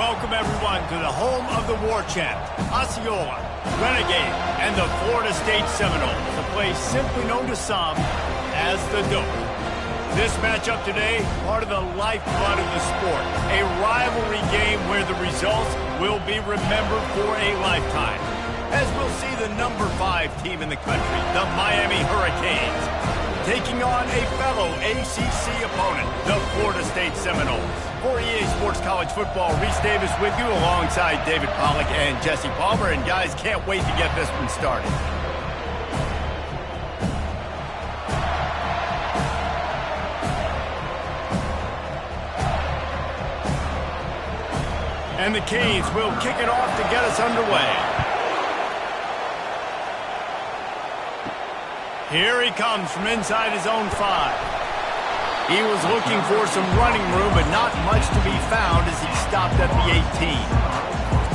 welcome everyone to the home of the war chant, Osceola, Renegade, and the Florida State Seminoles, a place simply known to some as the Dope. This matchup today, part of the lifeblood of the sport, a rivalry game where the results will be remembered for a lifetime, as we'll see the number 5 team in the country, the Miami Hurricanes, taking on a fellow ACC opponent, the Florida State Seminoles. For EA Sports College Football, Reese Davis with you alongside David Pollack and Jesse Palmer. And guys, can't wait to get this one started. And the Canes will kick it off to get us underway. Here he comes from inside his own 5. He was looking for some running room, but not much to be found as he stopped at the 18.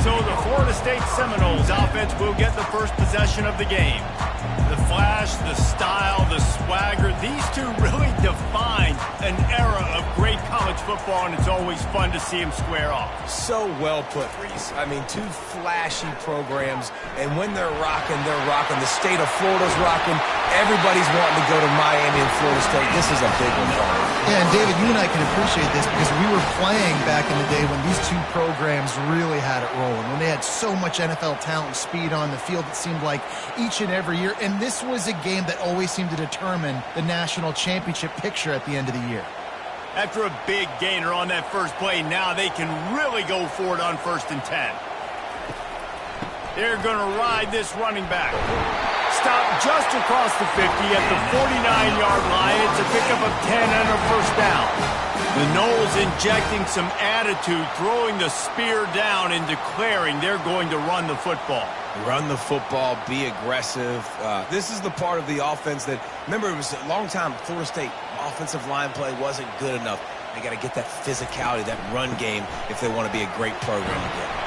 So the Florida State Seminoles offense will get the first possession of the game. The flash, the style, the swagger, these two really define an era of great college football, and it's always fun to see them square off. So well put, Reese. I mean, two flashy programs, and when they're rocking, they're rocking. The state of Florida's rocking. Everybody's wanting to go to Miami and Florida State. This is a big one for them. Yeah, and David, you and I can appreciate this because we were playing back in the day when these two programs really had it rolling, when they had so much NFL talent and speed on the field, it seemed like each and every year. And this was a game that always seemed to determine the national championship picture at the end of the year. After a big gainer on that first play, now they can really go for it on 1st and 10. They're going to ride this running back. Stop just across the 50 at the 49-yard line. It's a pickup of 10 and a first down. The Noles injecting some attitude, throwing the spear down and declaring they're going to run the football. Run the football, be aggressive. This is the part of the offense that, remember, it was a long time Florida State offensive line play wasn't good enough. They got to get that physicality, that run game, if they want to be a great program again.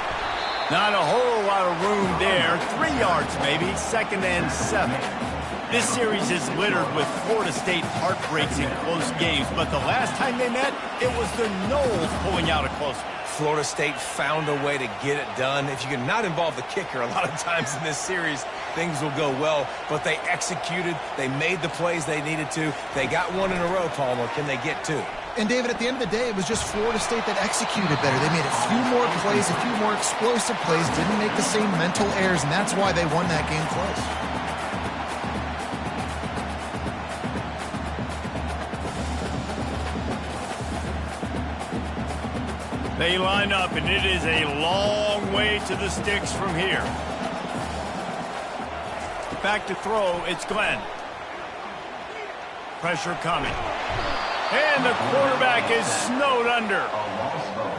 Not a whole lot of room there. 3 yards maybe, 2nd and 7. This series is littered with Florida State heartbreaks in close games, but the last time they met, it was the Noles pulling out a close one. Florida State found a way to get it done. If you can not involve the kicker, a lot of times in this series, things will go well, but they executed. They made the plays they needed to. They got one in a row, Palmer. Can they get 2? And, David, at the end of the day, it was just Florida State that executed better. They made a few more plays, a few more explosive plays, didn't make the same mental errors, and that's why they won that game close. They line up, and it is a long way to the sticks from here. Back to throw, it's Glenn. Pressure coming. And the quarterback is snowed under.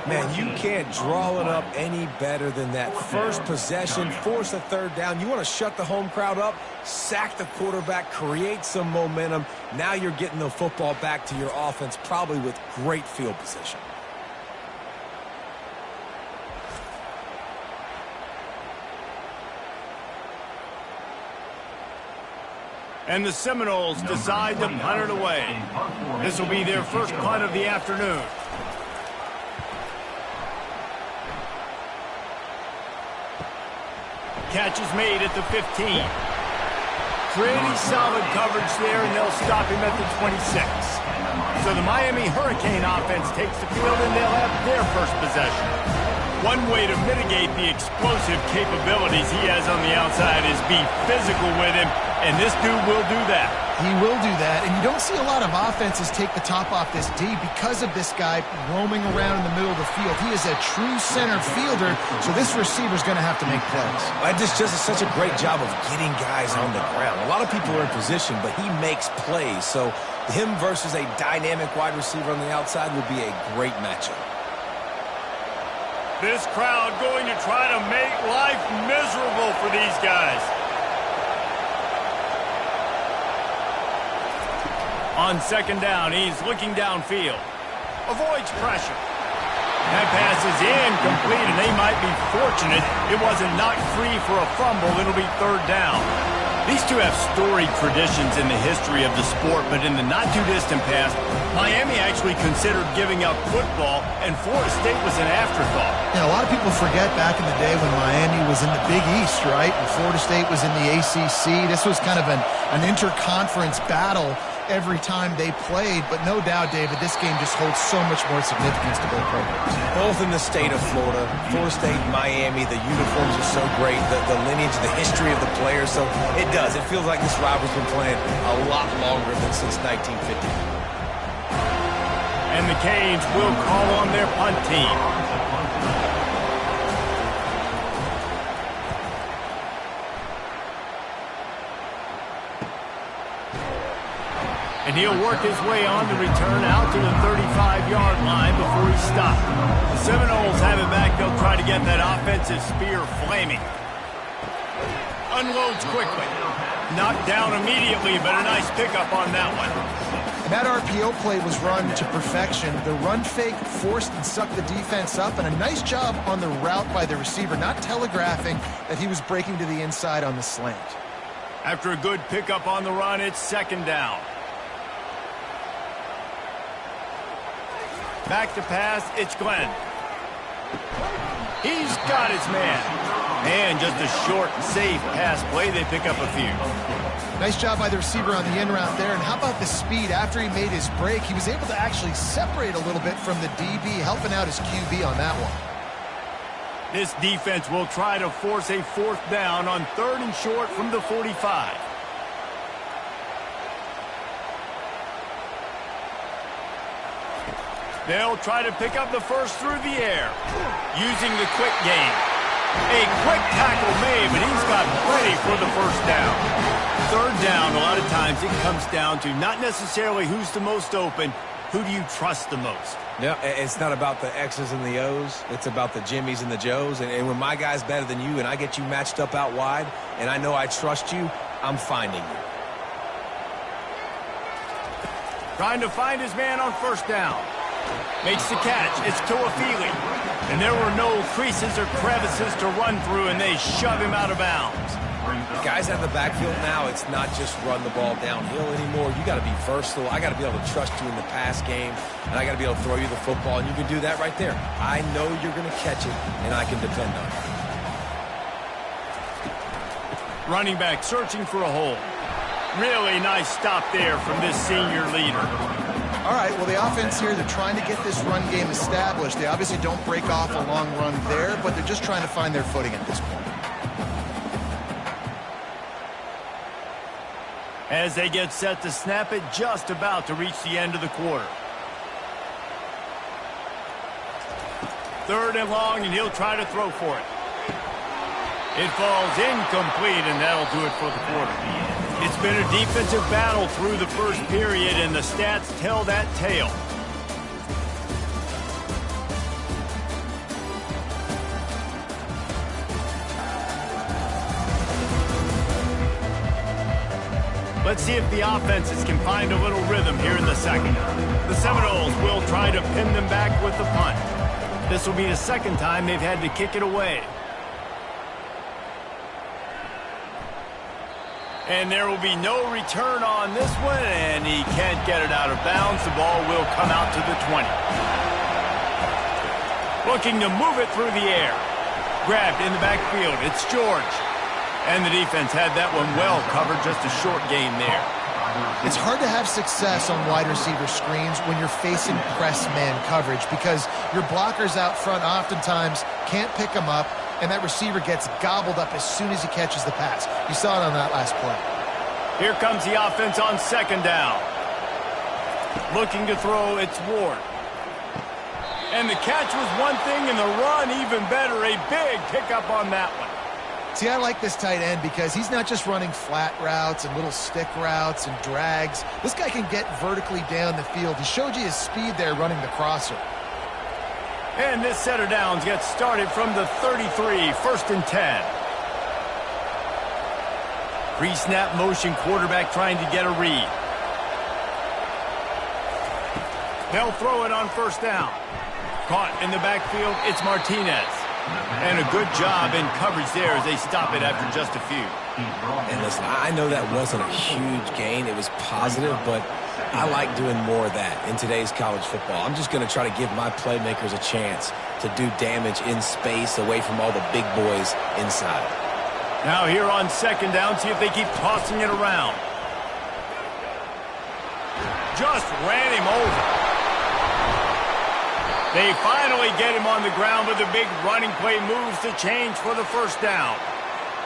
Man, you can't draw it up any better than that. First possession, force a 3rd down. You want to shut the home crowd up, sack the quarterback, create some momentum. Now you're getting the football back to your offense, probably with great field position. And the Seminoles decide to punt it away. This will be their first punt of the afternoon. Catch is made at the 15. Pretty solid coverage there, and they'll stop him at the 26. So the Miami Hurricane offense takes the field, and they'll have their first possession. One way to mitigate the explosive capabilities he has on the outside is be physical with him, and this dude will do that. He will do that, and you don't see a lot of offenses take the top off this D because of this guy roaming around in the middle of the field. He is a true center fielder, so this receiver's going to have to make plays. This just is such a great job of getting guys on the ground. A lot of people are in position, but he makes plays, so him versus a dynamic wide receiver on the outside would be a great matchup. This crowd going to try to make life miserable for these guys. On 2nd down, he's looking downfield. Avoids pressure. That pass is incomplete, and they might be fortunate it wasn't knocked free for a fumble. It'll be 3rd down. These two have storied traditions in the history of the sport, but in the not-too-distant past, Miami actually considered giving up football, and Florida State was an afterthought. Yeah, a lot of people forget back in the day when Miami was in the Big East, right? And Florida State was in the ACC. This was kind of an interconference battle every time they played, but no doubt, David, this game just holds so much more significance to both programs. Both in the state of Florida. Florida State, Miami, the uniforms are so great, the lineage, the history of the players, so it does. It feels like this rivalry's been playing a lot longer than since 1950. And the Canes will call on their punt team. And he'll work his way on the return out to the 35-yard line before he stopped. The Seminoles have it back. They'll try to get that offensive spear flaming. Unloads quickly. Knocked down immediately, but a nice pickup on that one. And that RPO play was run to perfection. The run fake forced and sucked the defense up, and a nice job on the route by the receiver, not telegraphing that he was breaking to the inside on the slant. After a good pickup on the run, it's second down. Back to pass, it's Glenn. He's got his man. And just a short, safe pass play. They pick up a few. Nice job by the receiver on the in route there. And how about the speed? After he made his break, he was able to actually separate a little bit from the DB, helping out his QB on that one. This defense will try to force a fourth down on 3rd and short from the 45. They'll try to pick up the first through the air, using the quick game. A quick tackle made, but he's got plenty for the first down. 3rd down, a lot of times it comes down to not necessarily who's the most open, who do you trust the most? Yeah, it's not about the X's and the O's. It's about the Jimmies and the Joes. And when my guy's better than you and I get you matched up out wide and I know I trust you, I'm finding you. Trying to find his man on first down. Makes the catch. It's Toafili. And there were no creases or crevices to run through, and they shove him out of bounds. Guys out of the backfield now, it's not just run the ball downhill anymore. You got to be versatile. I got to be able to trust you in the pass game, and I got to be able to throw you the football, and you can do that right there. I know you're going to catch it, and I can depend on it. Running back searching for a hole. Really nice stop there from this senior leader. All right, well, the offense here, they're trying to get this run game established. They obviously don't break off a long run there, but they're just trying to find their footing at this point. As they get set to snap it, just about to reach the end of the quarter. 3rd and long, and he'll try to throw for it. It falls incomplete, and that'll do it for the quarter. It's been a defensive battle through the first period, and the stats tell that tale. Let's see if the offenses can find a little rhythm here in the second. The Seminoles will try to pin them back with the punt. This will be the second time they've had to kick it away. And there will be no return on this one, and he can't get it out of bounds. The ball will come out to the 20. Looking to move it through the air. Grabbed in the backfield. It's George. And the defense had that one well covered. Just a short gain there. It's hard to have success on wide receiver screens when you're facing press man coverage because your blockers out front oftentimes can't pick them up, and that receiver gets gobbled up as soon as he catches the pass. You saw it on that last play. Here comes the offense on second down. Looking to throw, it's Ward. And the catch was one thing, and the run even better. A big pickup on that one. See, I like this tight end because he's not just running flat routes and little stick routes and drags. This guy can get vertically down the field. He showed you his speed there running the crosser. And this set of downs gets started from the 33, 1st and 10. Pre-snap motion, quarterback trying to get a read. They'll throw it on first down. Caught in the backfield, it's Martinez. And a good job in coverage there as they stop it after just a few. And listen, I know that wasn't a huge gain. It was positive, but I like doing more of that in today's college football. I'm just going to try to give my playmakers a chance to do damage in space away from all the big boys inside. Now here on second down, see if they keep tossing it around. Just ran him over. They finally get him on the ground, but the big running play moves the change for the first down.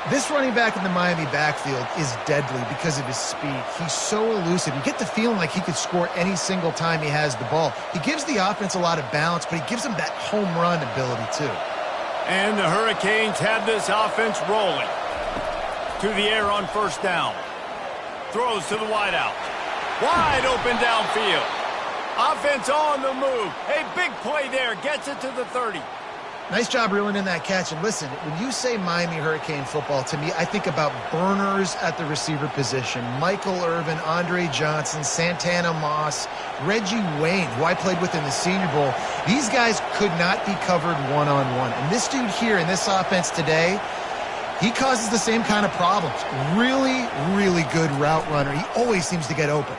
This running back in the Miami backfield is deadly because of his speed. He's so elusive. You get the feeling like he could score any single time he has the ball. He gives the offense a lot of balance, but he gives them that home run ability too. And the Hurricanes have this offense rolling. To the air on first down. Throws to the wideout. Wide open downfield. Offense on the move. A big play there. Gets it to the 30. Nice job reeling in that catch. And listen, when you say Miami Hurricane football, to me, I think about burners at the receiver position. Michael Irvin, Andre Johnson, Santana Moss, Reggie Wayne, who I played with in the Senior Bowl. These guys could not be covered one-on-one. And this dude here in this offense today, he causes the same kind of problems. Really, really good route runner. He always seems to get open.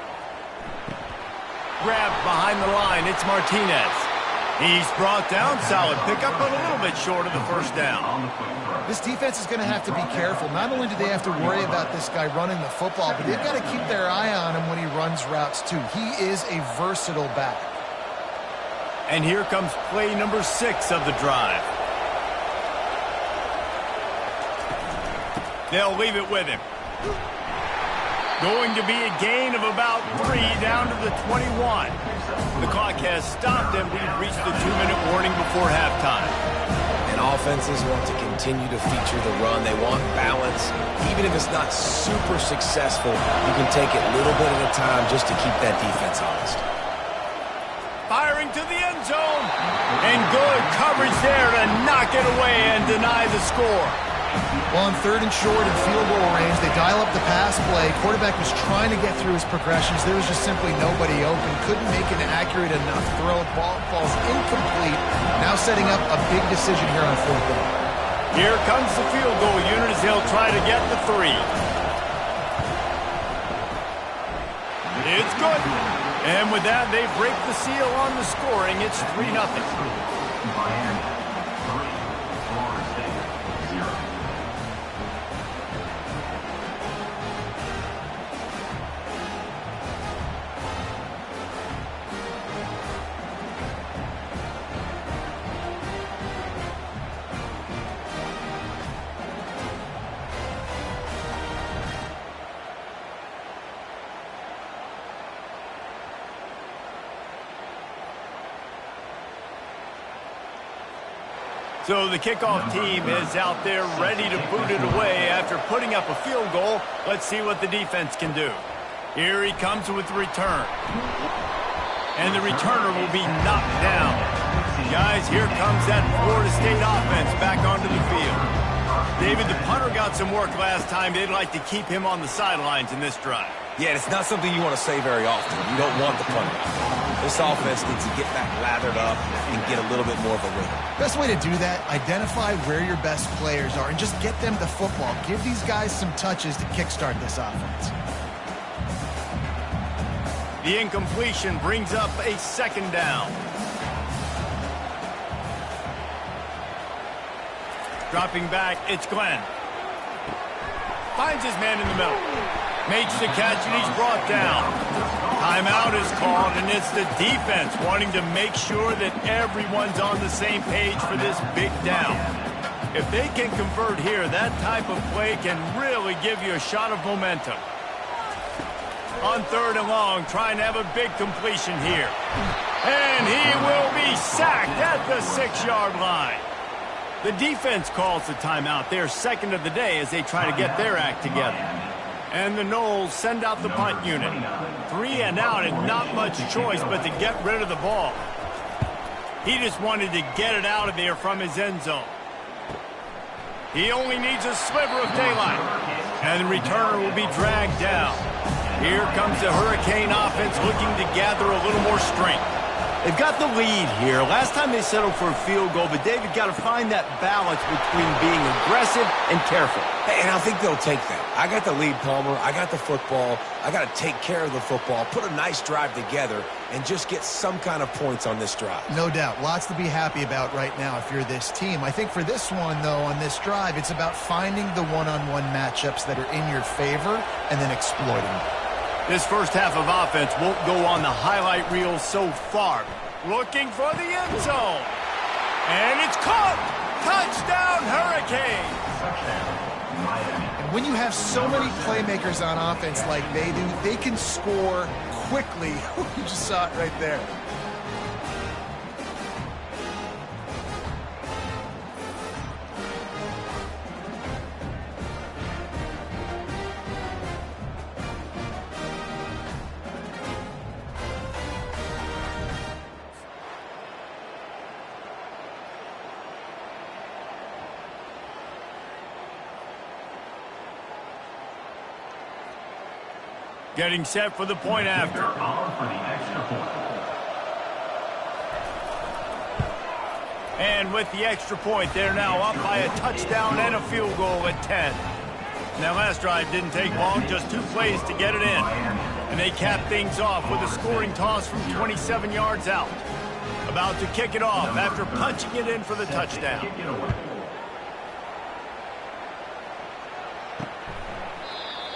Grabbed behind the line. It's Martinez. He's brought down. Solid pickup, but a little bit short of the first down. This defense is going to have to be careful. Not only do they have to worry about this guy running the football, but they've got to keep their eye on him when he runs routes too. He is a versatile back. And here comes play number 6 of the drive. They'll leave it with him. Going to be a gain of about 3 down to the 21. The clock has stopped and we've reached the 2-minute warning before halftime. And offenses want to continue to feature the run. They want balance. Even if it's not super successful, you can take it little bit at a time just to keep that defense honest. Firing to the end zone. And good coverage there to knock it away and deny the score. Well, on 3rd and short and field goal range, they dial up the pass play. Quarterback was trying to get through his progressions. There was just simply nobody open. Couldn't make an accurate enough throw. Ball falls incomplete. Now setting up a big decision here on 4th down. Here comes the field goal unit as they'll try to get the 3. It's good. And with that, they break the seal on the scoring. It's 3-0. Miami 3, Florida State 0. So the kickoff team is out there ready to boot it away after putting up a field goal. Let's see what the defense can do. Here he comes with the return. And the returner will be knocked down. Guys, here comes that Florida State offense back onto the field. David, the punter got some work last time. They'd like to keep him on the sidelines in this drive. Yeah, it's not something you want to say very often. You don't want the punter. This offense needs to get back lathered up and get a little bit more of a rhythm. Best way to do that, identify where your best players are and just get them the football. Give these guys some touches to kickstart this offense. The incompletion brings up a 2nd down. Dropping back, it's Glenn. Finds his man in the middle. Makes the catch and he's brought down. Timeout is called, and it's the defense wanting to make sure that everyone's on the same page for this big down. If they can convert here, that type of play can really give you a shot of momentum. On 3rd and long, trying to have a big completion here. And he will be sacked at the 6-yard line. The defense calls the timeout. They're 2nd of the day as they try to get their act together. And the Noles send out the punt unit. 3 and out and not much choice but to get rid of the ball. He just wanted to get it out of there from his end zone. He only needs a sliver of daylight. And the returner will be dragged down. Here comes the Hurricane offense looking to gather a little more strength. They've got the lead here. Last time they settled for a field goal, but David got to find that balance between being aggressive and careful. Hey, and I think they'll take that. I got the lead, Palmer. I got the football. I got to take care of the football, put a nice drive together, and just get some kind of points on this drive. No doubt. Lots to be happy about right now if you're this team. I think for this one, though, on this drive, it's about finding the one-on-one matchups that are in your favor and then exploiting them. This first half of offense won't go on the highlight reel so far. Looking for the end zone. And it's caught. Touchdown, Hurricane. And when you have so many playmakers on offense like they do, they can score quickly. You just saw it right there. Getting set for the point after. And with the extra point, they're now up by a touchdown and a field goal at 10. Now, last drive didn't take long, just 2 plays to get it in. And they cap things off with a scoring toss from 27 yards out. About to kick it off after punching it in for the touchdown.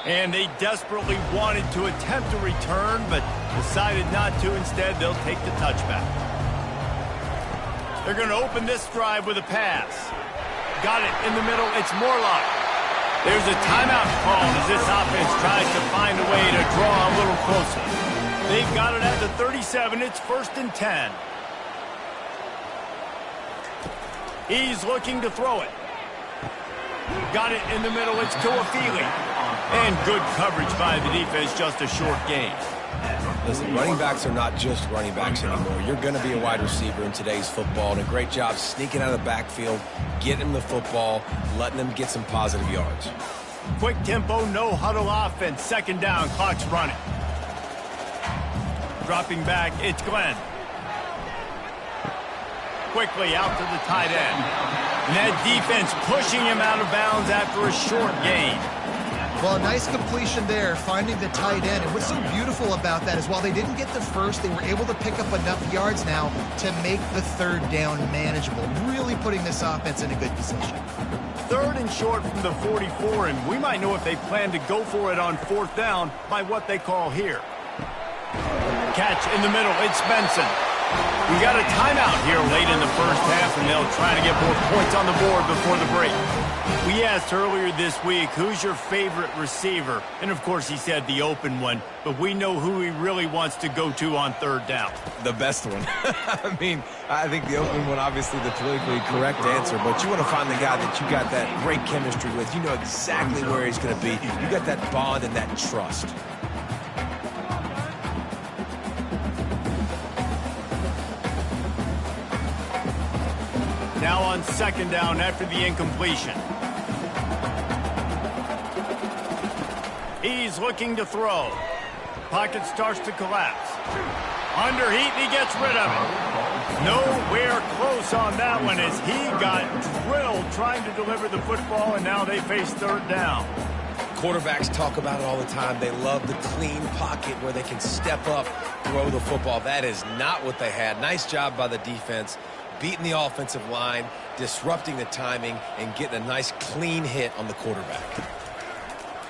And they desperately wanted to attempt a return, but decided not to. Instead, they'll take the touchback. They're going to open this drive with a pass. Got it in the middle. It's Morlock. There's a timeout called as this offense tries to find a way to draw a little closer. They've got it at the 37. It's 1st and 10. He's looking to throw it. Got it in the middle. It's Tuafili. And good coverage by the defense, just a short gain. Listen, running backs are not just running backs anymore. You're going to be a wide receiver in today's football, and a great job sneaking out of the backfield, getting them the football, letting them get some positive yards. Quick tempo, no huddle offense. 2nd down, clock's running. Dropping back, it's Glenn. Quickly out to the tight end. And that defense pushing him out of bounds after a short gain. Well, a nice completion there, finding the tight end. And what's so beautiful about that is while they didn't get the first, they were able to pick up enough yards now to make the 3rd down manageable, really putting this offense in a good position. 3rd and short from the 44, and we might know if they plan to go for it on 4th down by what they call here. Catch in the middle, it's Benson. We got a timeout here late in the first half, and they'll try to get more points on the board before the break. We asked earlier this week, who's your favorite receiver? And, of course, he said the open one, but we know who he really wants to go to on 3rd down. The best one. I mean, I think the open one, obviously the politically correct answer, but you want to find the guy that you got that great chemistry with. You know exactly where he's going to be. You got that bond and that trust. Now on 2nd down after the incompletion. He's looking to throw. Pocket starts to collapse. Under heat, he gets rid of it. Nowhere close on that one as he got drilled trying to deliver the football, and now they face 3rd down. Quarterbacks talk about it all the time. They love the clean pocket where they can step up, throw the football. That is not what they had. Nice job by the defense, beating the offensive line, disrupting the timing, and getting a nice clean hit on the quarterback.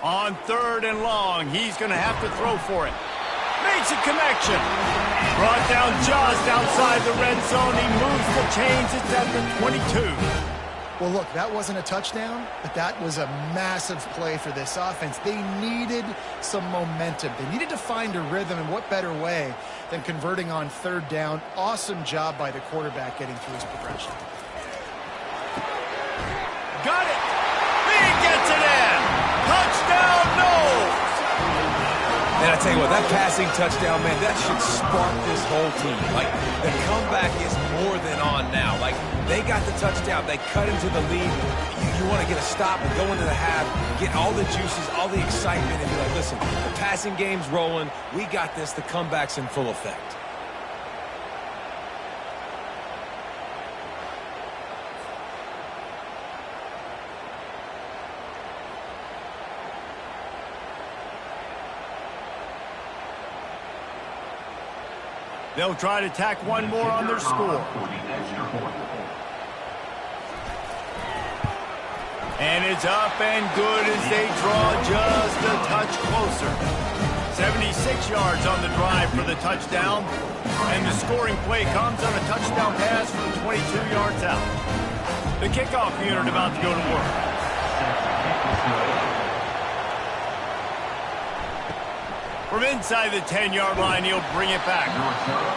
On 3rd and long, he's going to have to throw for it. Makes a connection. Brought down just outside the red zone. He moves the chains. It's at the 22. Well, look, that wasn't a touchdown, but that was a massive play for this offense. They needed some momentum. They needed to find a rhythm, and what better way than converting on 3rd down. Awesome job by the quarterback getting through his progression. Got it. He gets it in. Touchdown, no. And I tell you what, that passing touchdown, man, that should spark this whole team. Like, the comeback is more than on now. Like, they got the touchdown. They cut into the lead. You want to get a stop and go into the half, get all the juices, all the excitement, and be like, listen, the passing game's rolling. We got this. The comeback's in full effect. They'll try to tack one more on their score. And it's up and good as they draw just a touch closer. 76 yards on the drive for the touchdown. And the scoring play comes on a touchdown pass from 22 yards out. The kickoff unit about to go to work. From inside the 10-yard line, he'll bring it back.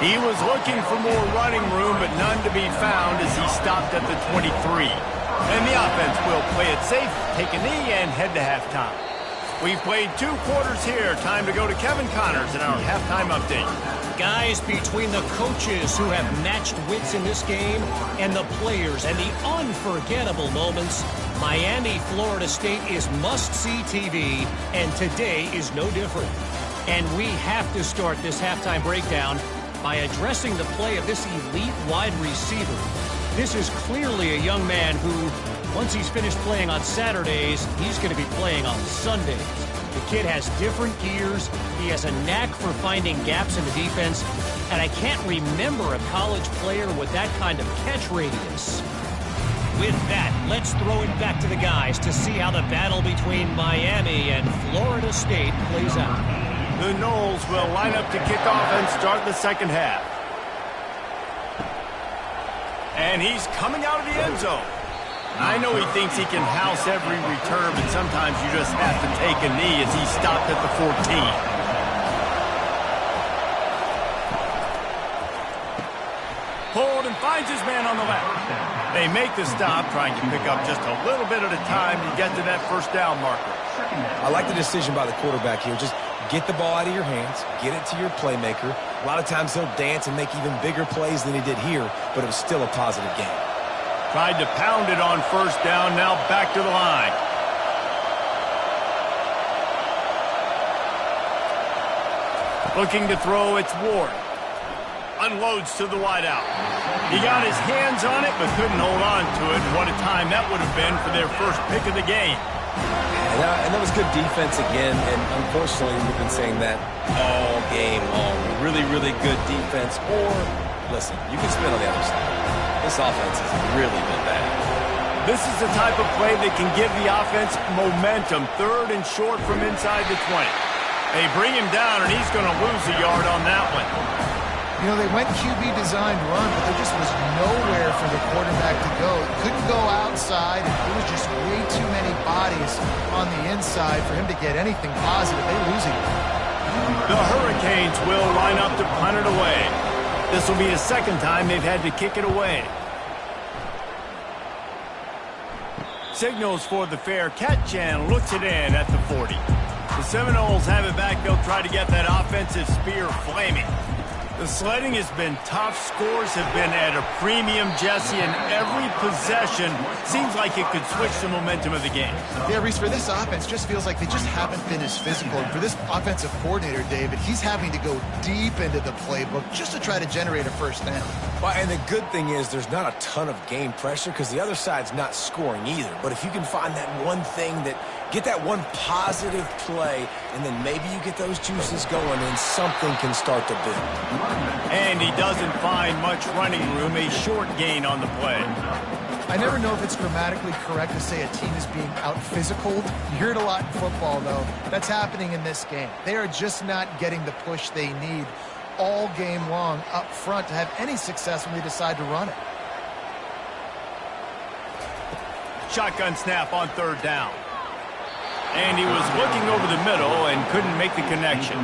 He was looking for more running room, but none to be found as he stopped at the 23. And the offense will play it safe, take a knee, and head to halftime. We've played 2 quarters here. Time to go to Kevin Connors in our halftime update. Guys, between the coaches who have matched wits in this game and the players and the unforgettable moments, Miami, Florida State is must-see TV, and today is no different. And we have to start this halftime breakdown by addressing the play of this elite wide receiver. This is clearly a young man who, once he's finished playing on Saturdays, he's going to be playing on Sundays. The kid has different gears. He has a knack for finding gaps in the defense. And I can't remember a college player with that kind of catch radius. With that, let's throw it back to the guys to see how the battle between Miami and Florida State plays out. The Noles will line up to kick off and start the second half. And he's coming out of the end zone. I know he thinks he can house every return, but sometimes you just have to take a knee as he stopped at the 14. Pulled and finds his man on the left. They make the stop, trying to pick up just a little bit at a time to get to that first down marker. I like the decision by the quarterback here. Just get the ball out of your hands, get it to your playmaker. A lot of times he'll dance and make even bigger plays than he did here, but it was still a positive game. Tried to pound it on first down, now back to the line. Looking to throw, it's Ward. Unloads to the wideout. He got his hands on it, but couldn't hold on to it. What a time that would have been for their first pick of the game. And that was good defense again, and unfortunately we've been saying that all game long. Really, really good defense, or, listen, you can spin on the other side. This offense has really been bad. This is the type of play that can give the offense momentum. 3rd and short from inside the 20. They bring him down, and he's going to lose a yard on that one. You know, they went QB designed run, but there just was nowhere for the quarterback to go. Couldn't go outside, and it was just way too many bodies on the inside for him to get anything positive. They lose it. The Hurricanes will line up to punt it away. This will be the second time they've had to kick it away. Signals for the fair catch and looks it in at the 40. The Seminoles have it back. They'll try to get that offensive spear flaming. The sledding has been tough. Scores have been at a premium, Jesse, and every possession seems like it could switch the momentum of the game. Yeah, Reese, for this offense, just feels like they just haven't been as physical. And for this offensive coordinator, David, he's having to go deep into the playbook just to try to generate a first down. Well, and the good thing is there's not a ton of game pressure because the other side's not scoring either. But if you can find that one thing that get that one positive play, and then maybe you get those juices going, and something can start to build. And he doesn't find much running room, a short gain on the play. I never know if it's grammatically correct to say a team is being out-physicaled. You hear it a lot in football, though. That's happening in this game. They are just not getting the push they need all game long up front to have any success when they decide to run it. Shotgun snap on 3rd down. And he was looking over the middle and couldn't make the connection.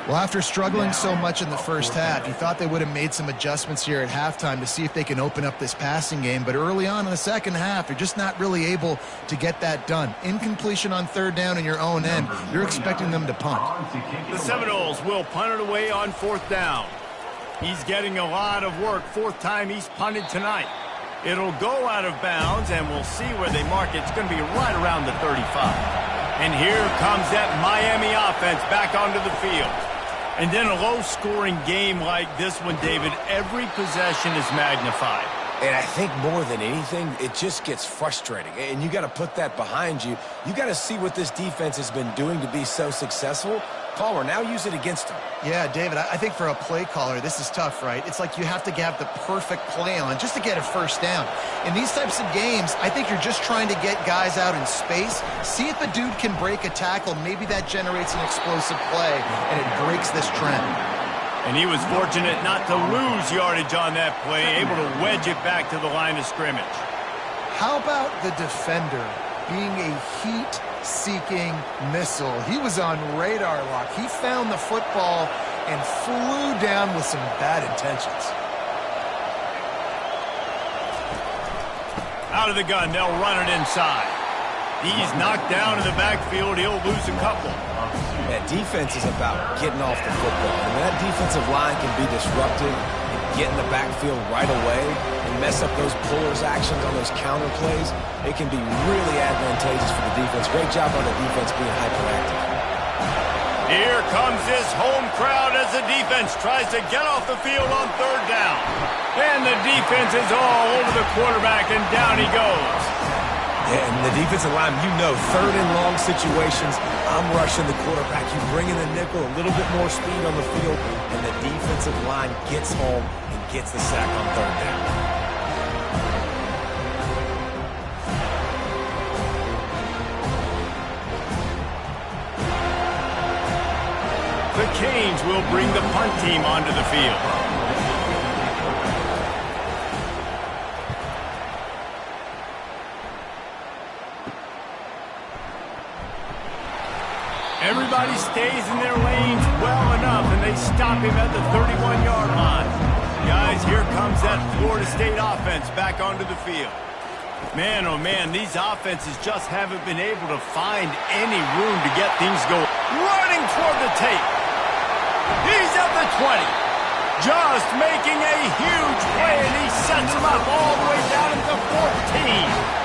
Well, after struggling so much in the first half, you thought they would have made some adjustments here at halftime to see if they can open up this passing game. But early on in the second half, you're just not really able to get that done. Incompletion on 3rd down in your own end. You're expecting them to punt. The Seminoles will punt it away on 4th down. He's getting a lot of work. 4th time he's punted tonight. It'll go out of bounds, and we'll see where they mark it. It's going to be right around the 35. And here comes that Miami offense back onto the field. And then a low-scoring game like this one, David, every possession is magnified. And I think more than anything, it just gets frustrating. And you got to put that behind you. You got to see what this defense has been doing to be so successful. Palmer, now use it against him. Yeah, David, I think for a play caller, this is tough, right? It's like you have to have the perfect play on just to get a first down. In these types of games, I think you're just trying to get guys out in space, see if a dude can break a tackle. Maybe that generates an explosive play, and it breaks this trend. And he was fortunate not to lose yardage on that play, able to wedge it back to the line of scrimmage. How about the defender being a heat-seeking missile? He was on radar lock. He found the football and flew down with some bad intentions. Out of the gun, they'll run it inside. He's knocked down in the backfield. He'll lose a couple. That defense is about getting off the football. And that defensive line can be disruptive and get in the backfield right away and mess up those pullers actions on those counter plays. It can be really advantageous for the defense. Great job on the defense being hyperactive. Here comes this home crowd as the defense tries to get off the field on third down. And the defense is all over the quarterback, and down he goes. Yeah, and the defensive line, you know, third and long situations, I'm rushing the quarterback. You bring in the nickel, a little bit more speed on the field, and the defensive line gets home and gets the sack on third down. The Canes will bring the punt team onto the field. Everybody stays in their lanes well enough, and they stop him at the 31-yard line. Guys, here comes that Florida State offense back onto the field. Man, oh man, these offenses just haven't been able to find any room to get things going. Running toward the tape. He's at the 20. Just making a huge play, and he sets him up all the way down at the 14.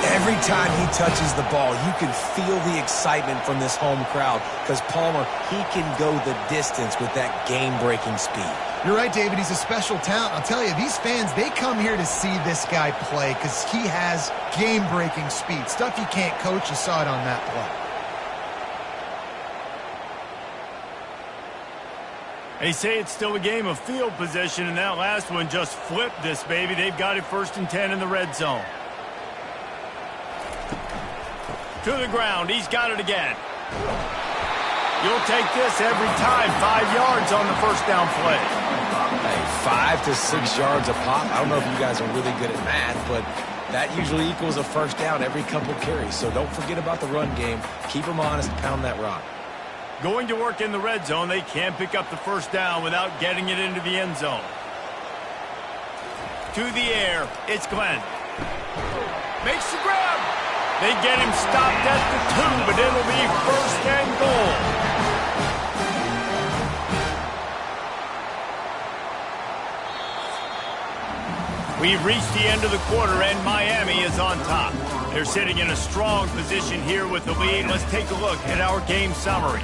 Every time he touches the ball, you can feel the excitement from this home crowd because Palmer, he can go the distance with that game-breaking speed. You're right, David. He's a special talent. I'll tell you, these fans, they come here to see this guy play because he has game-breaking speed. Stuff you can't coach. You saw it on that play. They say it's still a game of field position, and that last one just flipped this baby. They've got it 1st and 10 in the red zone. To the ground. He's got it again. You'll take this every time. 5 yards on the first down play. Hey, 5 to 6 yards a pop. I don't know if you guys are really good at math, but that usually equals a first down every couple carries. So don't forget about the run game. Keep them honest, pound that rock. Going to work in the red zone. They can't pick up the first down without getting it into the end zone. To the air. It's Glenn. Makes the grab. They get him stopped at the 2, but it'll be 1st and goal. We've reached the end of the quarter, and Miami is on top. They're sitting in a strong position here with the lead. Let's take a look at our game summary.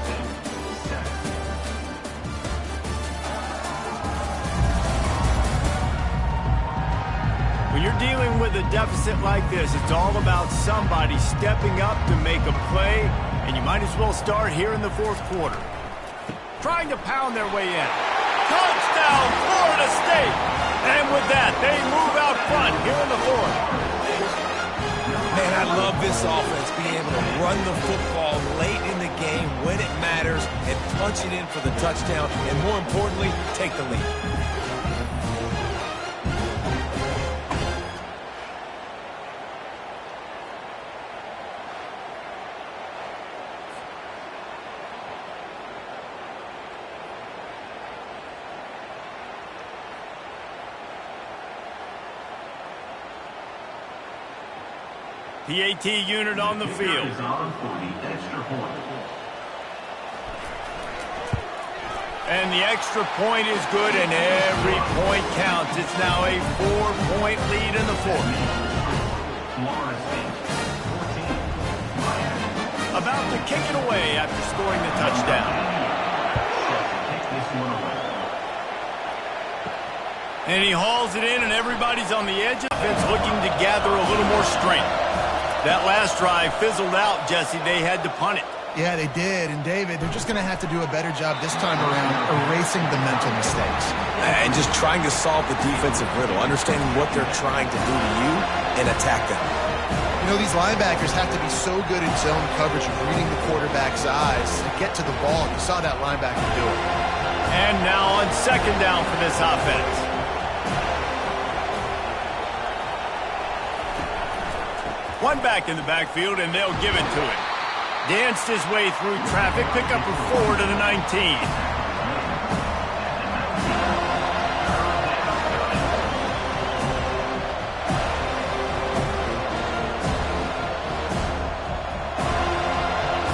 When you're dealing with a deficit like this, it's all about somebody stepping up to make a play, and you might as well start here in the 4th quarter. Trying to pound their way in. Touchdown, Florida State! And with that, they move out front here in the 4th. Man, I love this offense, being able to run the football late in the game when it matters and punch it in for the touchdown, and more importantly, take the lead. PAT unit on the field. And the extra point is good, and every point counts. It's now a 4-point lead in the 4th. About to kick it away after scoring the touchdown. And he hauls it in, and everybody's on the edge of the fence looking to gather a little more strength. That last drive fizzled out, Jesse. They had to punt it. Yeah, they did. And, David, they're just going to have to do a better job this time around erasing the mental mistakes. And just trying to solve the defensive riddle, understanding what they're trying to do to you and attack them. You know, these linebackers have to be so good in zone coverage of reading the quarterback's eyes to get to the ball. You saw that linebacker do it. And now on second down for this offense. One back in the backfield, and they'll give it to him. Danced his way through traffic, pick up a 4 to the 19.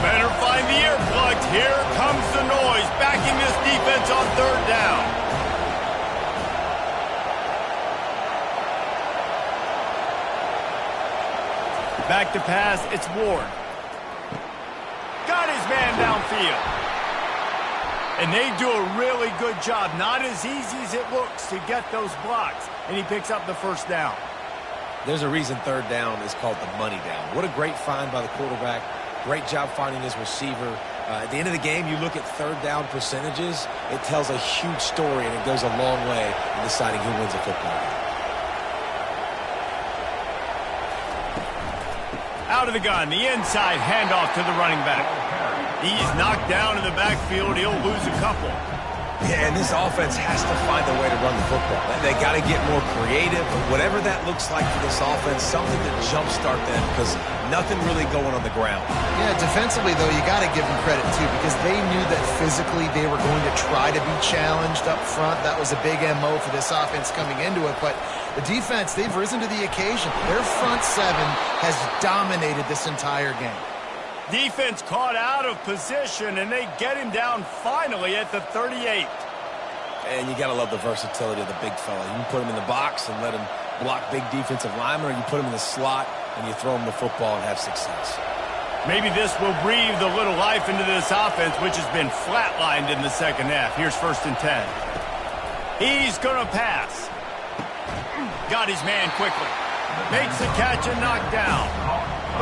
Better find the earplugs. Here comes the noise, backing this defense on third down. Back to pass, it's Ward. Got his man downfield. And they do a really good job. Not as easy as it looks to get those blocks. And he picks up the first down. There's a reason third down is called the money down. What a great find by the quarterback. Great job finding his receiver. At the end of the game, you look at third down percentages. It tells a huge story, and it goes a long way in deciding who wins a football game. Out of the gun, the inside handoff to the running back. He's knocked down in the backfield. He'll lose a couple. Yeah, and this offense has to find a way to run the football. They got to get more creative. But whatever that looks like for this offense, something to jumpstart them because nothing really going on the ground. Yeah, defensively, though, you got to give them credit, too, because they knew that physically they were going to try to be challenged up front. That was a big MO for this offense coming into it. But the defense, they've risen to the occasion. Their front seven has dominated this entire game. Defense caught out of position, and they get him down finally at the 38. And you got to love the versatility of the big fella. You can put him in the box and let him block big defensive linemen, or you put him in the slot and you throw him the football and have success. Maybe this will breathe a little life into this offense, which has been flatlined in the second half. Here's 1st and 10. He's going to pass. Got his man quickly. Makes the catch and knocked down.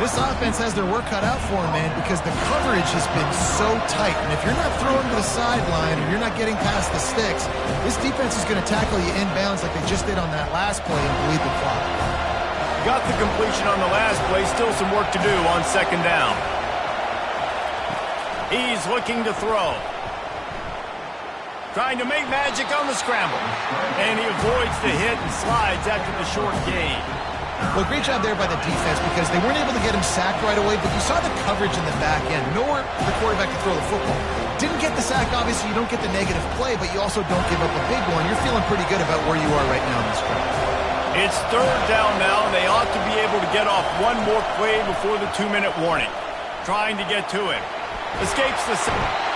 This offense has their work cut out for them, man, because the coverage has been so tight. And if you're not throwing to the sideline or you're not getting past the sticks, this defense is going to tackle you inbounds like they just did on that last play and bleed the clock. Got the completion on the last play. Still some work to do on second down. He's looking to throw. Trying to make magic on the scramble. And he avoids the hit and slides after the short gain. Well, great job there by the defense because they weren't able to get him sacked right away, but you saw the coverage in the back end. Nowhere for the quarterback to throw the football. Didn't get the sack, obviously. You don't get the negative play, but you also don't give up a big one. You're feeling pretty good about where you are right now in this drive. It's third down now, and they ought to be able to get off one more play before the 2-minute warning. Trying to get to him. Escapes the sack.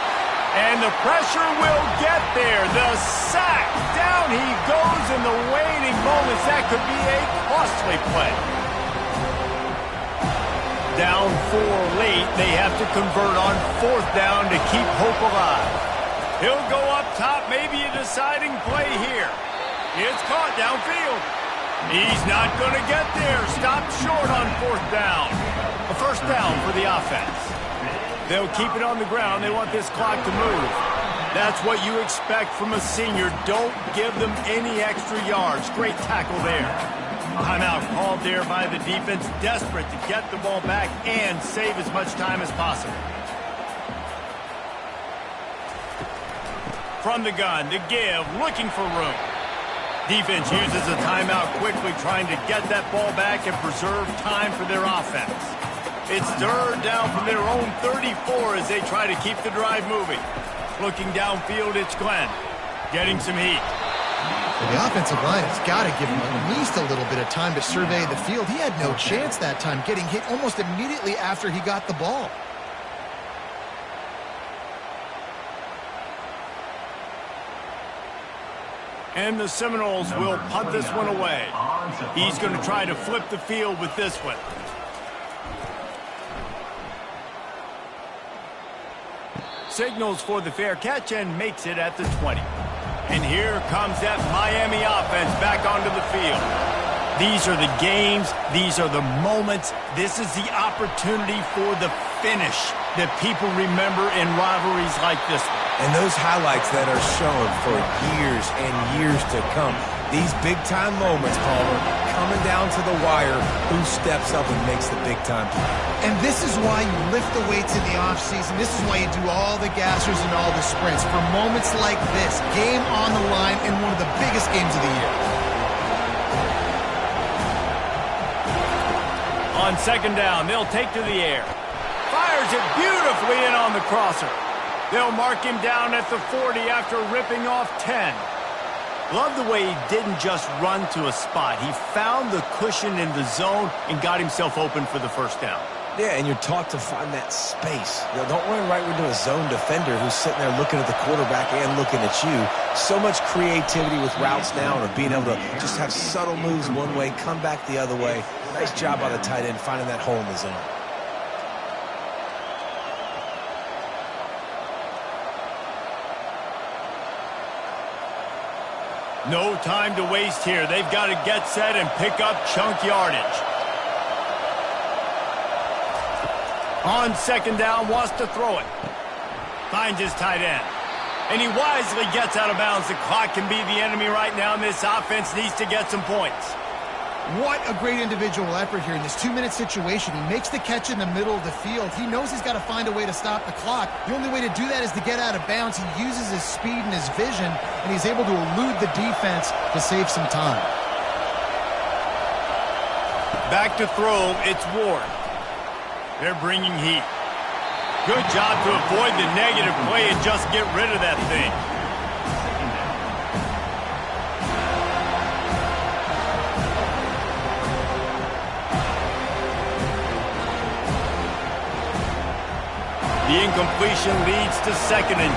And the pressure will get there. The sack. Down he goes in the waning moments. That could be a costly play. Down 4 late. They have to convert on 4th down to keep hope alive. He'll go up top. Maybe a deciding play here. It's caught downfield. He's not going to get there. Stopped short on 4th down. A first down for the offense. They'll keep it on the ground. They want this clock to move. That's what you expect from a senior. Don't give them any extra yards. Great tackle there. Timeout called there by the defense. Desperate to get the ball back and save as much time as possible. From the gun, to give, looking for room. Defense uses a timeout quickly, trying to get that ball back and preserve time for their offense. It's third down from their own 34 as they try to keep the drive moving. Looking downfield, it's Glenn. Getting some heat. Well, the offensive line has got to give him at least a little bit of time to survey the field. He had no chance that time, getting hit almost immediately after he got the ball. And the Seminoles will punt this one away. He's going to try to flip the field with this one. Signals for the fair catch and makes it at the 20. And here comes that Miami offense back onto the field. These are the games. These are the moments. This is the opportunity for the finish that people remember in rivalries like this one. And those highlights that are shown for years and years to come. These big-time moments, Palmer, coming down to the wire, who steps up and makes the big-time play. And this is why you lift the weights in the offseason. This is why you do all the gassers and all the sprints. For moments like this, game on the line in one of the biggest games of the year. On second down, they'll take to the air. Fires it beautifully in on the crosser. They'll mark him down at the 40 after ripping off 10. Love the way he didn't just run to a spot. He found the cushion in the zone and got himself open for the first down. Yeah, and you're taught to find that space. You know, don't run right into a zone defender who's sitting there looking at the quarterback and looking at you. So much creativity with routes now, or being able to just have subtle moves one way, come back the other way. Nice job by the tight end finding that hole in the zone. No time to waste here. They've got to get set and pick up chunk yardage. On second down, wants to throw it. Finds his tight end. And he wisely gets out of bounds. The clock can be the enemy right now, and this offense needs to get some points. What a great individual effort here in this 2-minute situation. He makes the catch in the middle of the field. He knows he's got to find a way to stop the clock. The only way to do that is to get out of bounds. He uses his speed and his vision, and he's able to elude the defense to save some time. Back to throw, it's Ward. They're bringing heat. Good job to avoid the negative play and just get rid of that thing. The incompletion leads to 2nd and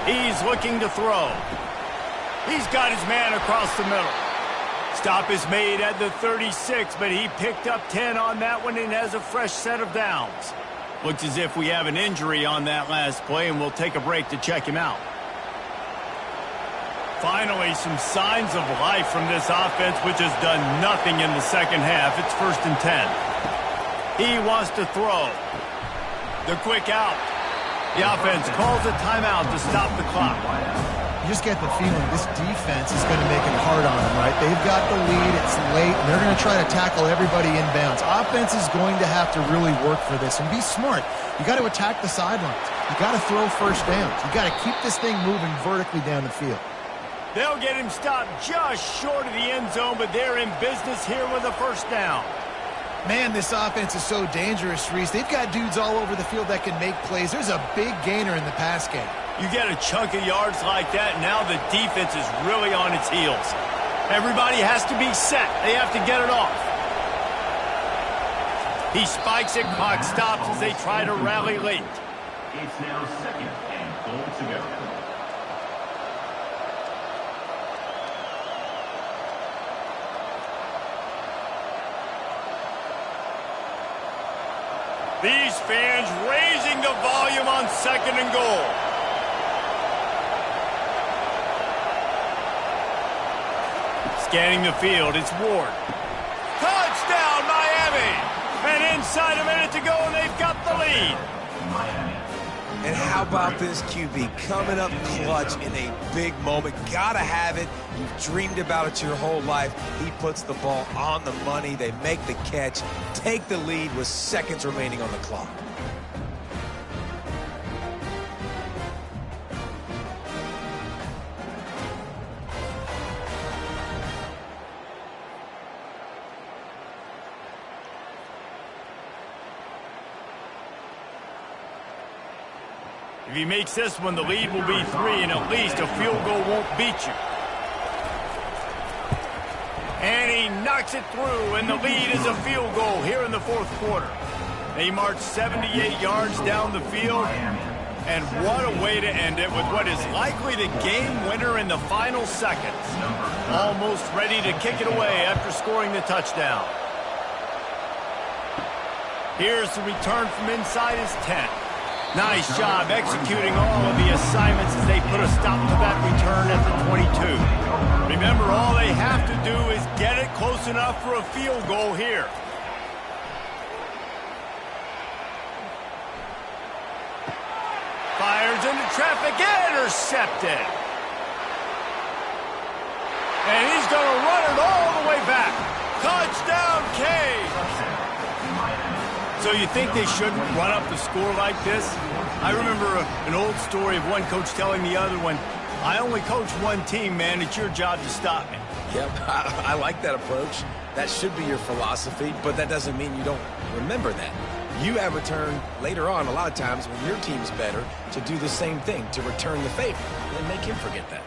10. He's looking to throw. He's got his man across the middle. Stop is made at the 36, but he picked up 10 on that one and has a fresh set of downs. Looks as if we have an injury on that last play, and we'll take a break to check him out. Finally, some signs of life from this offense, which has done nothing in the second half. It's 1st and 10. He wants to throw. The quick out. The offense calls a timeout to stop the clock. You just get the feeling this defense is going to make it hard on them, right? They've got the lead. It's late, and they're going to try to tackle everybody inbounds. Offense is going to have to really work for this and be smart. You got to attack the sidelines. You got to throw first downs. You got to keep this thing moving vertically down the field. They'll get him stopped just short of the end zone, but they're in business here with a first down. Man, this offense is so dangerous, Reese. They've got dudes all over the field that can make plays. There's a big gainer in the pass game. You get a chunk of yards like that, now the defense is really on its heels. Everybody has to be set. They have to get it off. He spikes it, clock stops as they try to rally late. It's now 2nd and goal to go. These fans raising the volume on 2nd and goal. Scanning the field, it's Ward. Touchdown, Miami! And inside a minute to go, and they've got the lead. Miami. And how about this QB coming up clutch in a big moment? Gotta have it. You've dreamed about it your whole life. He puts the ball on the money. They make the catch, take the lead with seconds remaining on the clock. If he makes this one, the lead will be 3, and at least a field goal won't beat you. And he knocks it through, and the lead is a field goal here in the 4th quarter. They march 78 yards down the field, and what a way to end it with what is likely the game winner in the final seconds. Almost ready to kick it away after scoring the touchdown. Here's the return from inside his 10. Nice job executing all of the assignments as they put a stop to that return at the 22. Remember, all they have to do is get it close enough for a field goal here. Fires into traffic, intercepted. And he's going to run it all the way back. Touchdown, K. So you think they shouldn't run up the score like this? I remember an old story of one coach telling the other one, I only coach one team, man. It's your job to stop me. Yep, I like that approach. That should be your philosophy, but that doesn't mean you don't remember that. You have a turn later on, a lot of times, when your team's better, to do the same thing, to return the favor, and make him forget that.